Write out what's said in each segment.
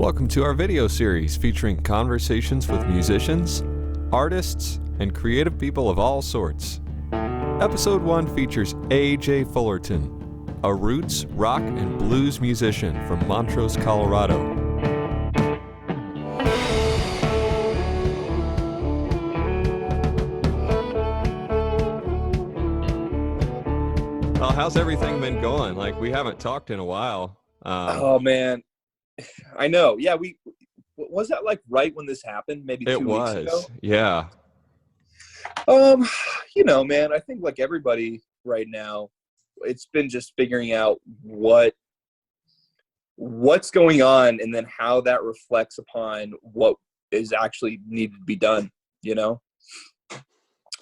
Welcome to our video series featuring conversations with musicians, artists, and creative people of all sorts. Episode 1 features A.J. Fullerton, a roots, rock, and blues musician from Montrose, Colorado. Well, how's everything been going? Like, we haven't talked in a while. Oh, man. I know. Yeah, was that like right when this happened? Maybe 2 weeks ago? Yeah. Man, I think like everybody right now, it's been just figuring out what's going on and then how that reflects upon what is actually needed to be done, you know?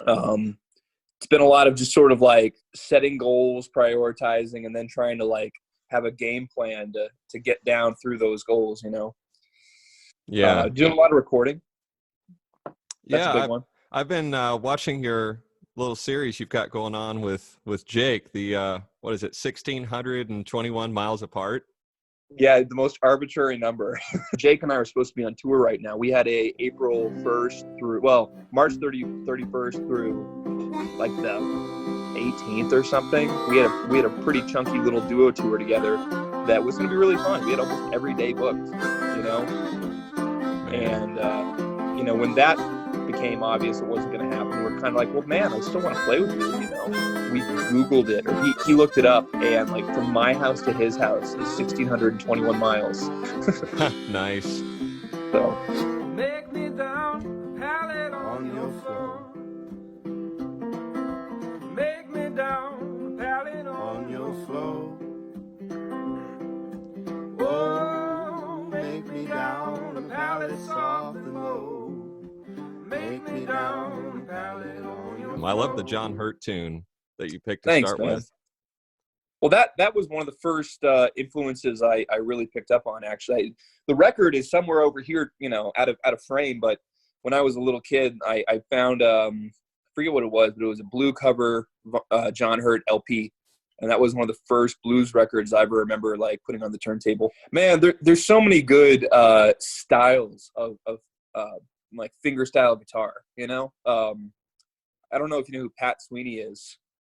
It's been a lot of just sort of like setting goals, prioritizing, and then trying to like have a game plan to get down through those goals, you know? Yeah. Doing a lot of recording. That's a big one. I've been watching your little series you've got going on with Jake, the, 1,621 miles apart? Yeah, the most arbitrary number. Jake and I are supposed to be on tour right now. We had a April 1st through, March 31st through like the 18th or something. We had a pretty chunky little duo tour together that was going to be really fun. We had almost every day booked, you know? And, when that became obvious it wasn't going to happen, we're kind of like, well, man, I still want to play with you, you know? We Googled it, or he looked it up, and like from my house to his house is 1,621 miles. Nice. So. Make me down, pallet on your floor. Make me down, pallet on your floor. Oh, make me down, a pallet soft and low. Make me down, pallet on your floor. I love the John Hurt tune that you picked to Thanks, start man. with. Well, that was one of the first influences I really picked up on, actually. The record is somewhere over here, out of frame, but when I was a little kid, I found, I forget what it was, but it was a blue cover John Hurt LP, and that was one of the first blues records I ever remember, like, putting on the turntable. Man, there's so many good styles of like, finger-style guitar, you know? I don't know if you know who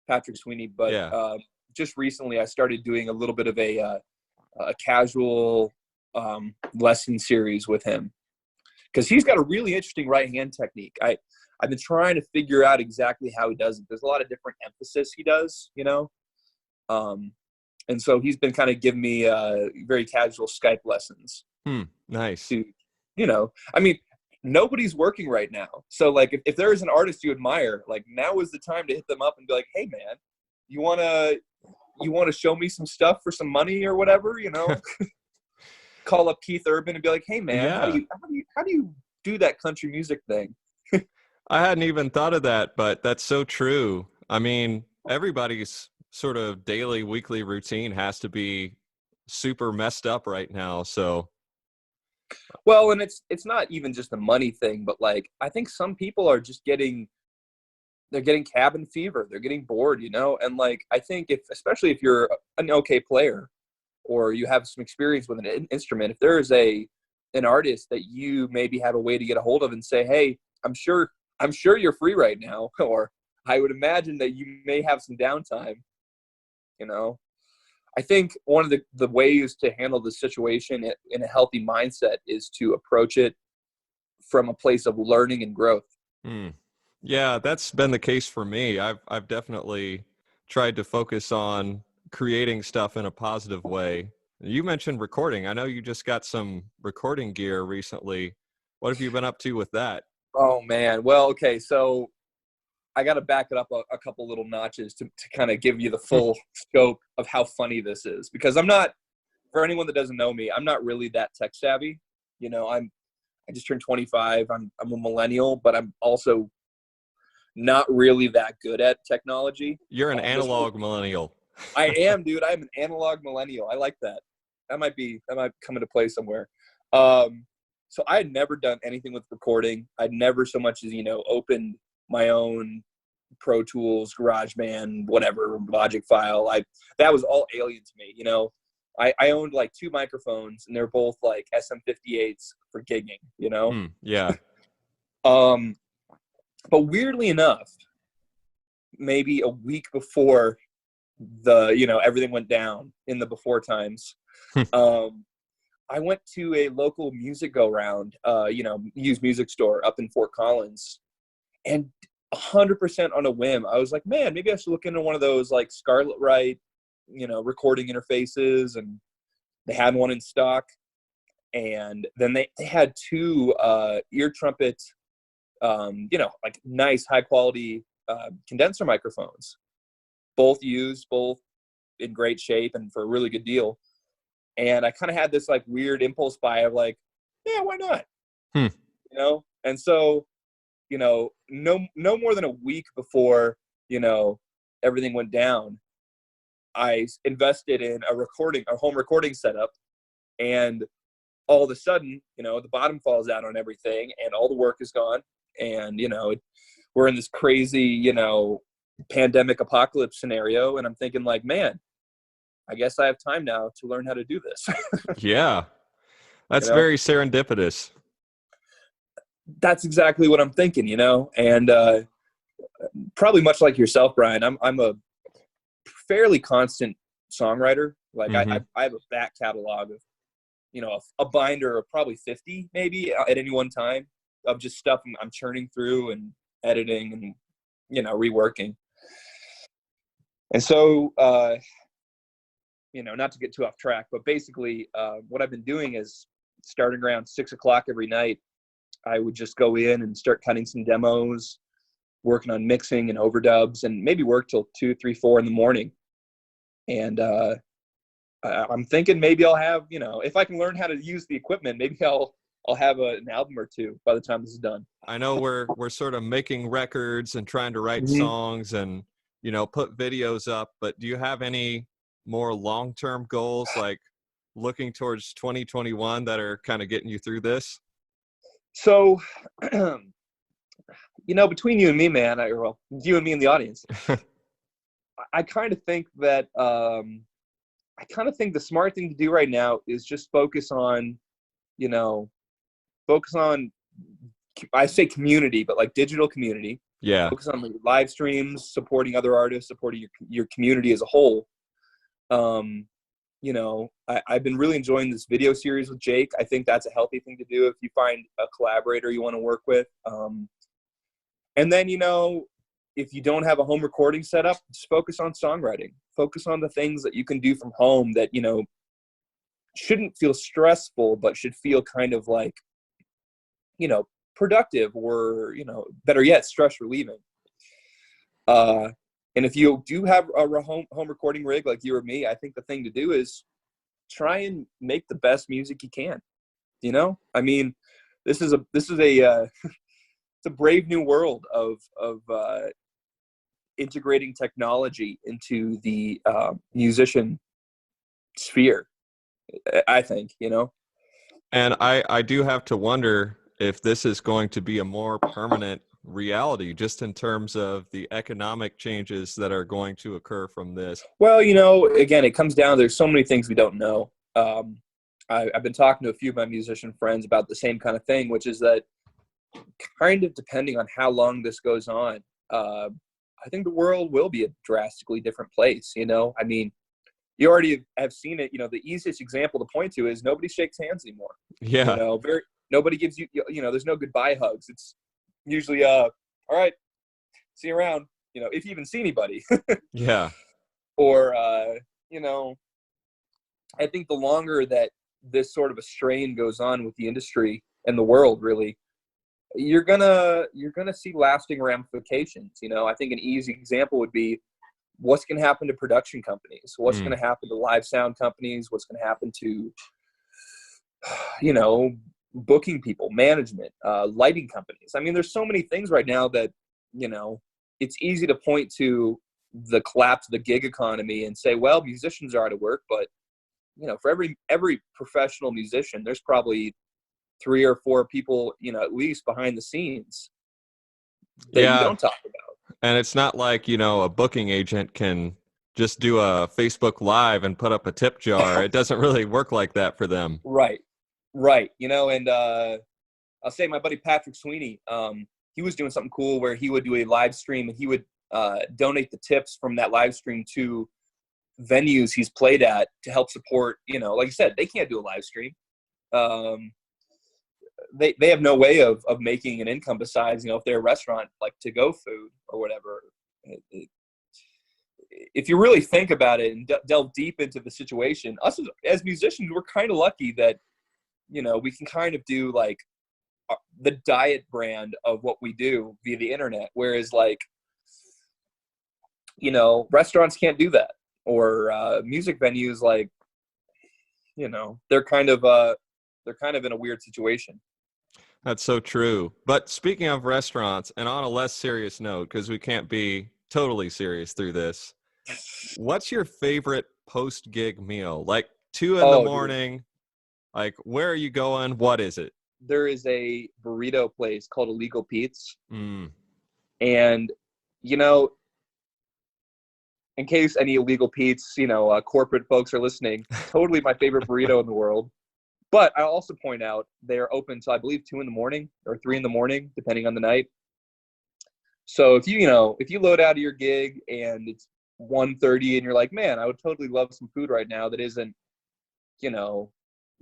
Patrick Sweeney, but yeah. Just recently I started doing a little bit of a casual lesson series with him, because he's got a really interesting right hand technique. I've been trying to figure out exactly how he does it. There's a lot of different emphasis he does, and so he's been kind of giving me very casual Skype lessons. Nice. To, nobody's working right now. So like if there is an artist you admire, like now is the time to hit them up and be like, hey man, you wanna show me some stuff for some money or whatever, Call up Keith Urban and be like, hey man, yeah. how do you do that country music thing? I hadn't even thought of that, but that's so true. I mean, everybody's sort of daily, weekly routine has to be super messed up right now. So, well, and it's not even just a money thing, but like I think some people are just getting cabin fever. They're getting bored, and like I think especially if you're an okay player or you have some experience with an instrument, if there is an artist that you maybe have a way to get a hold of and say, hey, I'm sure you're free right now, or I would imagine that you may have some downtime, I think one of the ways to handle the situation in a healthy mindset is to approach it from a place of learning and growth. Yeah, that's been the case for me. I've definitely tried to focus on creating stuff in a positive way. You mentioned recording. I know you just got some recording gear recently. What have you been up to with that? Oh man. Well, okay. So I got to back it up a couple little notches to kind of give you the full scope of how funny this is, because for anyone that doesn't know me, I'm not really that tech savvy. I just turned 25. I'm a millennial, but I'm also not really that good at technology. You're an analog millennial. I am, dude. I'm an analog millennial. I like that. That might come into play somewhere. So I had never done anything with recording. I'd never so much as, opened my own Pro Tools, GarageBand, whatever, Logic file. That was all alien to me, I owned like 2 microphones, and they're both like SM58s for gigging, you know? Yeah. But weirdly enough, maybe a week before everything went down in the before times, I went to a local music go round, used music store up in Fort Collins, and 100% on a whim, I was like, man, maybe I should look into one of those like Scarlet Right, recording interfaces, and they had one in stock. And then they had 2 ear trumpet, like nice high quality condenser microphones, both in great shape and for a really good deal. And I kind of had this like weird impulse buy of like, yeah, why not? And so, no more than a week before, everything went down, I invested in a home recording setup, and all of a sudden, the bottom falls out on everything, and all the work is gone. And, we're in this crazy, pandemic apocalypse scenario. And I'm thinking like, man, I guess I have time now to learn how to do this. Yeah. That's very serendipitous. That's exactly what I'm thinking, and probably much like yourself, Brian, I'm a fairly constant songwriter. Like I have a back catalog of, a binder of probably 50 maybe at any one time of just stuff I'm churning through and editing and, reworking. And so, not to get too off track, but basically what I've been doing is starting around 6 o'clock every night, I would just go in and start cutting some demos, working on mixing and overdubs, and maybe work till 2, 3, 4 in the morning. And I'm thinking maybe I'll have, if I can learn how to use the equipment, maybe I'll have an album or 2 by the time this is done. I know we're sort of making records and trying to write songs and, put videos up, but do you have any more long-term goals, like looking towards 2021, that are kind of getting you through this? So, between you and me, man, you and me in the audience, I kind of think that, the smart thing to do right now is just focus on, I say community, but like digital community. Yeah. Focus on like live streams, supporting other artists, supporting your community as a whole. I've been really enjoying this video series with Jake. I think that's a healthy thing to do if you find a collaborator you want to work with. And then, if you don't have a home recording setup, just focus on songwriting. Focus on the things that you can do from home that, shouldn't feel stressful, but should feel kind of like, productive, or, better yet, stress relieving. And if you do have a home recording rig like you or me, I think the thing to do is try and make the best music you can. I mean, this is a it's a brave new world of integrating technology into the musician sphere, I think. And I do have to wonder if this is going to be a more permanent reality, just in terms of the economic changes that are going to occur from this. Well, again, it comes down, there's so many things we don't know. I've been talking to a few of my musician friends about the same kind of thing, which is that kind of depending on how long this goes on, I think the world will be a drastically different place. I mean, you already have seen it. The easiest example to point to is nobody shakes hands anymore. Yeah. Nobody gives you, there's no goodbye hugs. It's usually, all right, see you around, if you even see anybody. Yeah. Or, I think the longer that this sort of a strain goes on with the industry and the world, really, you're gonna see lasting ramifications. I think an easy example would be what's going to happen to production companies, what's going to happen to live sound companies, what's going to happen to, booking people, management, lighting companies. I mean, there's so many things right now that, it's easy to point to the collapse of the gig economy and say, well, musicians are out of work, but, for every professional musician, there's probably 3 or 4 people, at least behind the scenes that you don't talk about. And it's not like, a booking agent can just do a Facebook Live and put up a tip jar. It doesn't really work like that for them. Right. You know, and I'll say my buddy Patrick Sweeney, he was doing something cool where he would do a live stream and he would donate the tips from that live stream to venues he's played at to help support, you know, like I said, they can't do a live stream. They have no way of making an income besides, you know, if they're a restaurant, like to-go food or whatever. If you really think about it and delve deep into the situation, us as musicians, we're kind of lucky that, you know, we can kind of do like the diet brand of what we do via the internet. Whereas like, you know, restaurants can't do that, or music venues, like, you know, they're kind of in a weird situation. That's so true. But speaking of restaurants, and on a less serious note, because we can't be totally serious through this, what's your favorite post-gig meal? Like 2 in the morning, dude. Like, where are you going? What is it? There is a burrito place called Illegal Pete's. Mm. And, you know, in case any Illegal Pete's, you know, corporate folks are listening, totally my favorite burrito in the world. But I'll also point out they're open till I believe 2 in the morning or 3 in the morning, depending on the night. So if you load out of your gig and it's 1:30 and you're like, man, I would totally love some food right now that isn't, you know,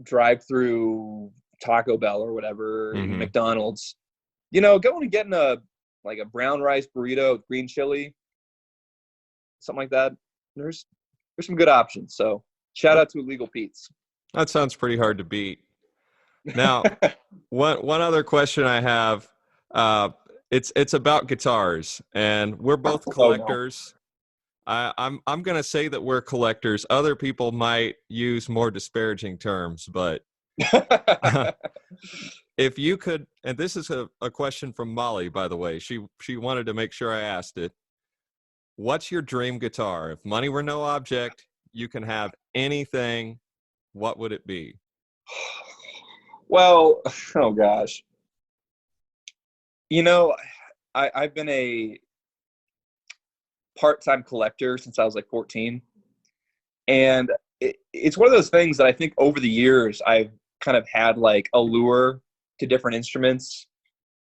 drive-through Taco Bell or whatever, mm-hmm. McDonald's, you know, going and getting a brown rice burrito with green chili, something like that. There's some good options. So shout out to Illegal Pete's. That sounds pretty hard to beat. Now, one other question I have, it's about guitars, and we're both collectors. Oh, no. I'm going to say that we're collectors. Other people might use more disparaging terms, but if you could, and this is a question from Molly, by the way. She wanted to make sure I asked it. What's your dream guitar? If money were no object, you can have anything. What would it be? Well, oh gosh. You know, I've been a part-time collector since I was like 14. And it's one of those things that I think over the years I've kind of had like a lure to different instruments.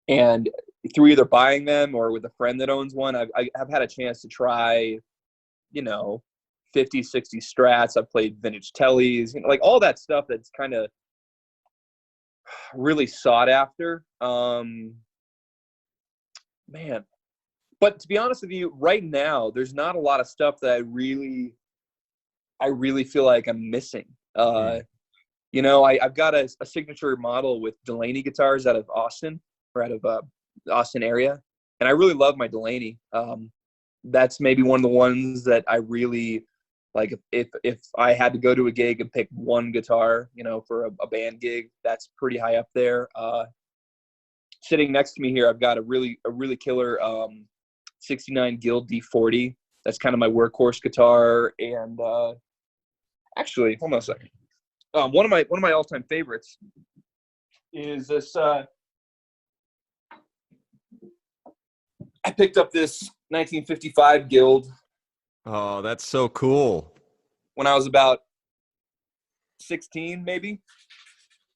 And through either buying them or with a friend that owns one, I've had a chance to try, you know, 50, 60 Strats. I've played vintage Tellys, you know, like all that stuff that's kind of really sought after. Man, but to be honest with you, right now, there's not a lot of stuff that I really feel like I'm missing. You know, I've got a signature model with Delaney guitars out of Austin, or out of the Austin area. And I really love my Delaney. That's maybe one of the ones that I really like. If I had to go to a gig and pick one guitar, you know, for a band gig, that's pretty high up there. Sitting next to me here, I've got a really killer 69 Guild D40. That's kind of my workhorse guitar. And actually, hold on a second. One of my all-time favorites is this. I picked up this 1955 Guild. Oh, that's so cool. When I was about 16, maybe.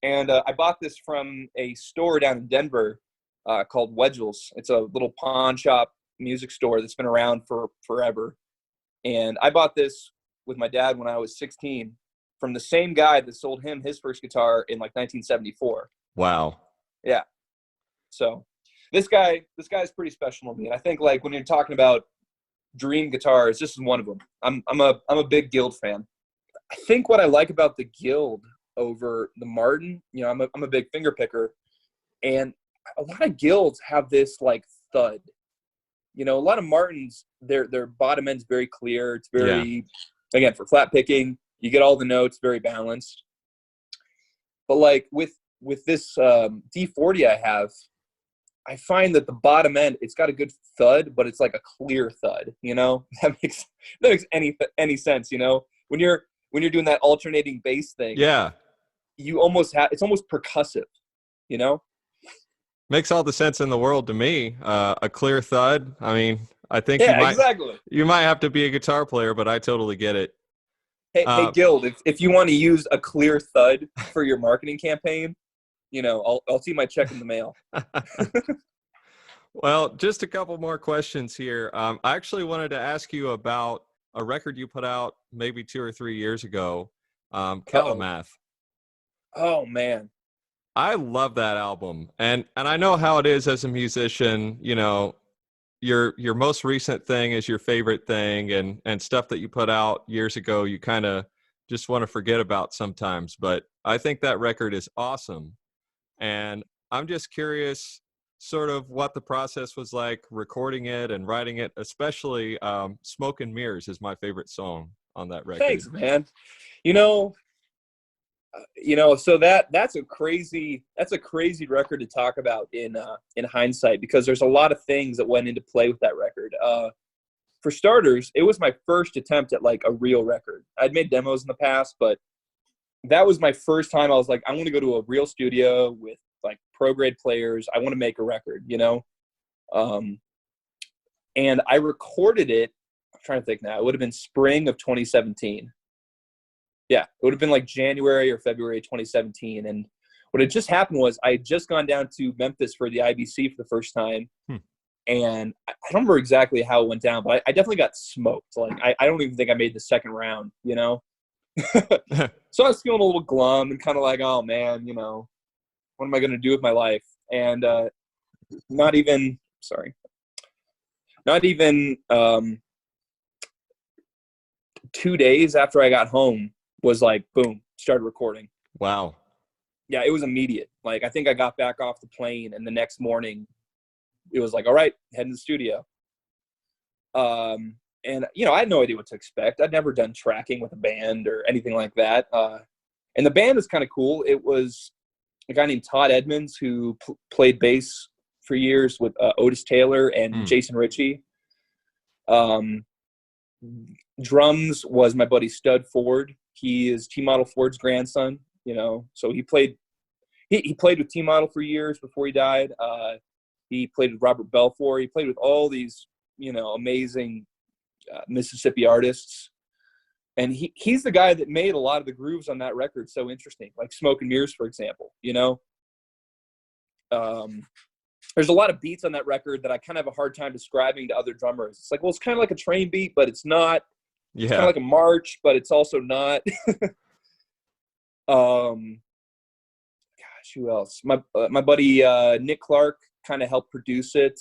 And I bought this from a store down in Denver called Wedgel's. It's a little pawn shop music store that's been around for forever. And I bought this with my dad when I was 16 from the same guy that sold him his first guitar in like 1974. Wow. Yeah. So this guy is pretty special to me. And I think like when you're talking about dream guitars, this is one of them. I'm a big Guild fan. I think what I like about the Guild over the Martin, you know, I'm a big finger picker, and a lot of Guilds have this like thud. You know, a lot of Martins, their bottom end's very clear. It's very, again, for flat picking, you get all the notes, very balanced. But like with this D40 I have, I find that the bottom end, it's got a good thud, but it's like a clear thud, you know? That makes any sense, you know? When you're doing that alternating bass thing, yeah, you almost it's almost percussive, you know? Makes all the sense in the world to me. A clear thud. I mean, I think Yeah, exactly. you might have to be a guitar player, but I totally get it. Hey, Guild, if you want to use a clear thud for your marketing campaign, I'll see my check in the mail. Well, just a couple more questions here. I actually wanted to ask you about a record you put out maybe 2 or 3 years ago, Kelamath. Oh man. I love that album, and I know how it is as a musician. Your most recent thing is your favorite thing, and stuff that you put out years ago you kind of just want to forget about sometimes. But I think that record is awesome, and I'm just curious sort of what the process was like recording it and writing it, especially Smoke and Mirrors is my favorite song on that record. Thanks, man. So that's a crazy record to talk about in hindsight, because there's a lot of things that went into play with that record. For starters, it was my first attempt at like a real record. I'd made demos in the past, but that was my first time. I was like, I want to go to a real studio with like pro grade players. I want to make a record, and I recorded it. I'm trying to think now. It would have been spring of 2017. Yeah, it would have been like January or February 2017. And what had just happened was I had just gone down to Memphis for the IBC for the first time. And I don't remember exactly how it went down, but I definitely got smoked. Like, I don't even think I made the second round, So I was feeling a little glum and kind of like, oh, man, what am I going to do with my life? And not even 2 days after I got home was like, boom, started recording. Wow. Yeah, it was immediate. Like, I think I got back off the plane, and the next morning it was like, all right, head in the studio. And, I had no idea what to expect. I'd never done tracking with a band or anything like that. And the band was kind of cool. It was a guy named Todd Edmonds who played bass for years with Otis Taylor and Jason Ritchie. Drums was my buddy Stud Ford. He is T Model Ford's grandson, so he played with T Model for years before he died. He played with Robert Belfour. He played with all these, amazing Mississippi artists. And he's the guy that made a lot of the grooves on that record so interesting, like Smoke and Mirrors, for example, There's a lot of beats on that record that I kind of have a hard time describing to other drummers. It's like, well, it's kind of like a train beat, but it's not. Yeah. It's kind of like a march, but it's also not. Gosh, who else? My buddy Nick Clark kind of helped produce it.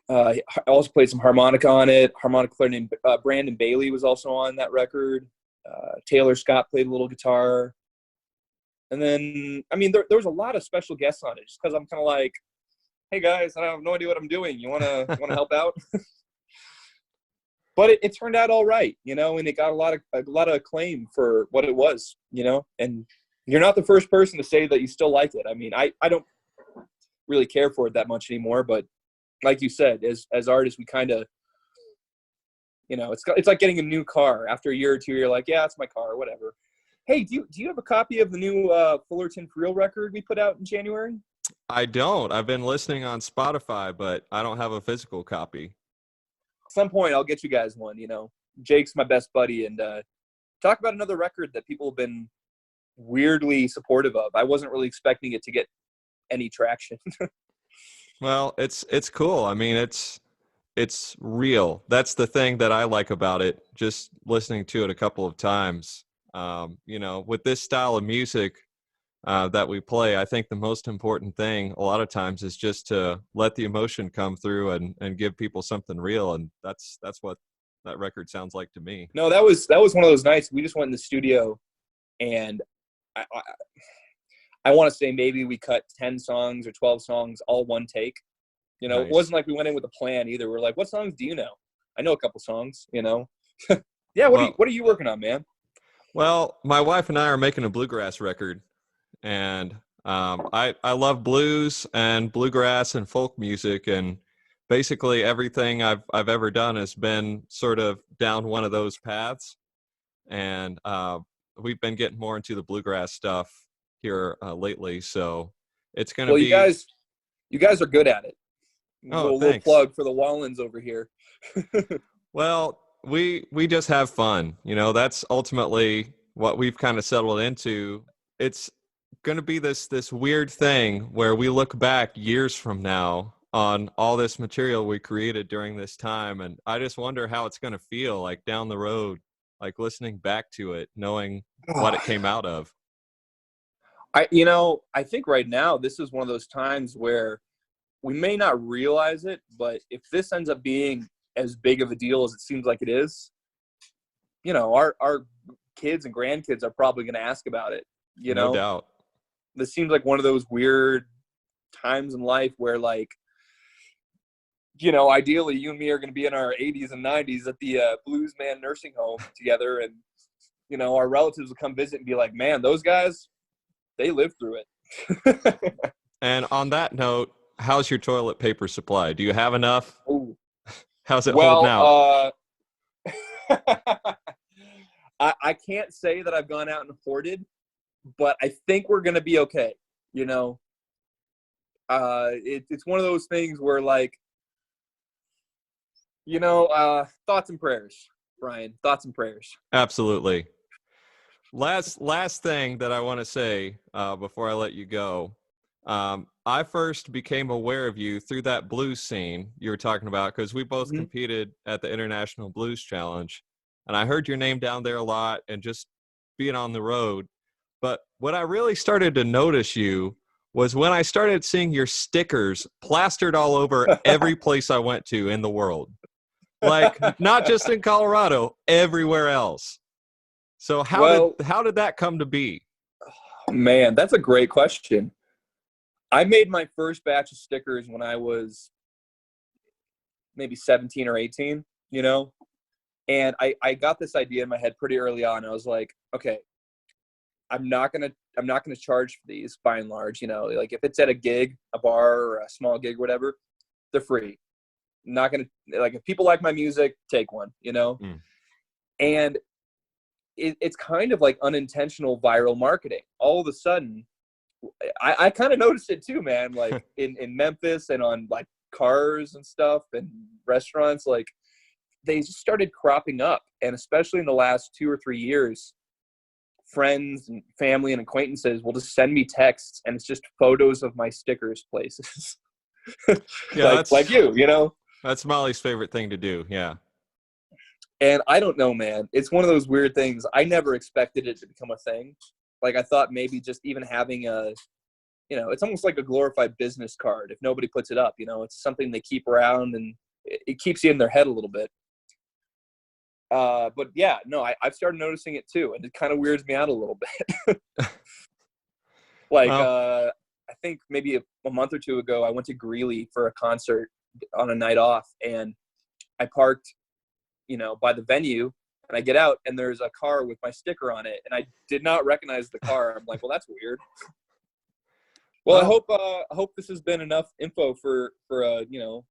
I also played some harmonica on it. Harmonica player named Brandon Bailey was also on that record. Taylor Scott played a little guitar. And then, there was a lot of special guests on it, just because I'm kind of like, hey guys, I have no idea what I'm doing. You wanna help out? But it turned out all right, and it got a lot of acclaim for what it was, And you're not the first person to say that you still like it. I don't really care for it that much anymore, but like you said, as artists, we kind of, it's like getting a new car. After a year or two, you're like, yeah, it's my car, or whatever. Hey, do you have a copy of the new Fullerton for Real record we put out in January? I don't. I've been listening on Spotify, but I don't have a physical copy. At some point, I'll get you guys one. Jake's my best buddy, and talk about another record that people have been weirdly supportive of. I wasn't really expecting it to get any traction. Well, it's cool. It's real. That's the thing that I like about it. Just listening to it a couple of times. With this style of music that we play, I think the most important thing a lot of times is just to let the emotion come through and give people something real. And that's what that record sounds like to me. No, that was one of those nights. We just went in the studio, and I want to say maybe we cut 10 songs or 12 songs all one take. Nice. It wasn't like we went in with a plan either. We're like, what songs do you know? I know a couple songs, Yeah, what are you working on, man? Well, my wife and I are making a bluegrass record, and I love blues and bluegrass and folk music, and basically everything I've ever done has been sort of down one of those paths, and we've been getting more into the bluegrass stuff here lately, so it's going to be. You guys are good at it. Oh, Little thanks. plug for the Wallens over here. Well, we just have fun. That's ultimately what we've kind of settled into. It's going to be this weird thing where we look back years from now on all this material we created during this time, and I just wonder how it's going to feel like down the road, like listening back to it, knowing what it came out of. I think right now this is one of those times where we may not realize it, but if this ends up being as big of a deal as it seems like it is, our kids and grandkids are probably going to ask about it. No doubt. This seems like one of those weird times in life where, like, ideally you and me are going to be in our 80s and 90s at the Blues Man nursing home together, and our relatives will come visit and be like, man, those guys, they lived through it. And on that note, how's your toilet paper supply? Do you have enough? Ooh. How's it holding out? I can't say that I've gone out and hoarded, but I think we're going to be okay. It's one of those things where, like, thoughts and prayers, Brian, thoughts and prayers. Absolutely. Last thing that I want to say before I let you go. I first became aware of you through that blues scene you were talking about, because we both competed at the International Blues Challenge, and I heard your name down there a lot and just being on the road. But when I really started to notice you was when I started seeing your stickers plastered all over every place I went to in the world. Like, not just in Colorado, everywhere else. So how did that come to be? Man, that's a great question. I made my first batch of stickers when I was maybe 17 or 18, and I got this idea in my head pretty early on. I was like, okay, I'm not gonna charge for these by and large, like if it's at a gig, a bar, or a small gig, whatever, they're free. I'm not gonna, like, if people like my music, take one, and it's kind of like unintentional viral marketing. All of a sudden, I kind of noticed it too, man. Like in Memphis and on like cars and stuff and restaurants, like they just started cropping up. And especially in the last 2 or 3 years, friends and family and acquaintances will just send me texts, and it's just photos of my stickers places. Yeah, like you. That's Molly's favorite thing to do. Yeah. And I don't know, man. It's one of those weird things. I never expected it to become a thing. Like, I thought maybe just even having it's almost like a glorified business card. If nobody puts it up, it's something they keep around, and it keeps you in their head a little bit. But yeah, no, I've started noticing it too, and it kind of weirds me out a little bit. I think maybe a month or two ago, I went to Greeley for a concert on a night off, and I parked, by the venue. And I get out, and there's a car with my sticker on it, and I did not recognize the car. I'm like, well, that's weird. Well, I hope this has been enough info for an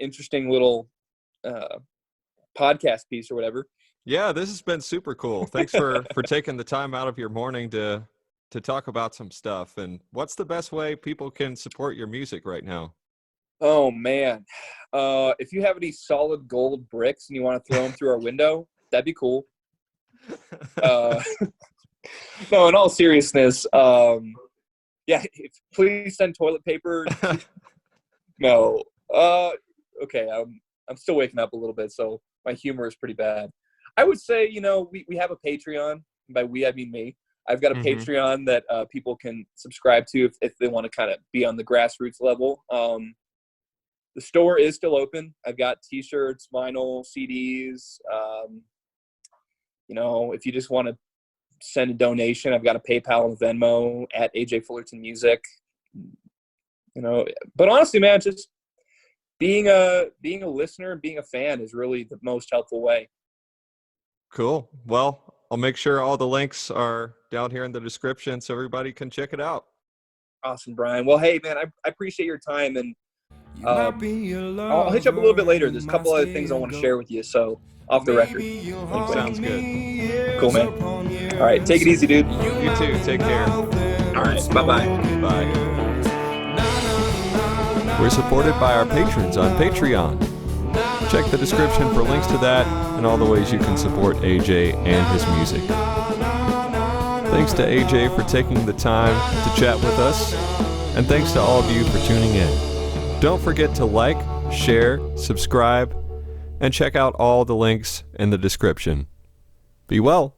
interesting little podcast piece or whatever. Yeah, this has been super cool. Thanks for taking the time out of your morning to talk about some stuff. And what's the best way people can support your music right now? Oh man, if you have any solid gold bricks and you want to throw them through our window, that'd be cool. No, in all seriousness, please send toilet paper. No. Okay, I'm still waking up a little bit, so my humor is pretty bad. I would say, we have a Patreon. By we, I mean me. I've got a Patreon that people can subscribe to if they want to kind of be on the grassroots level. The store is still open. I've got T-shirts, vinyl, CDs. If you just want to send a donation, I've got a PayPal and Venmo at AJ Fullerton Music. But honestly, man, just being a listener and being a fan is really the most helpful way. Cool. Well, I'll make sure all the links are down here in the description so everybody can check it out. Awesome, Brian. Well, hey, man, I appreciate your time, and I'll hit you up a little bit later. There's a couple other things I want to share with you, so off the record. Anyway. Sounds good. Cool, man. All right, take it easy, dude. You too. Take care. All right, bye-bye. Bye. We're supported by our patrons on Patreon. Check the description for links to that and all the ways you can support AJ and his music. Thanks to AJ for taking the time to chat with us, and thanks to all of you for tuning in. Don't forget to like, share, subscribe, and check out all the links in the description. Be well.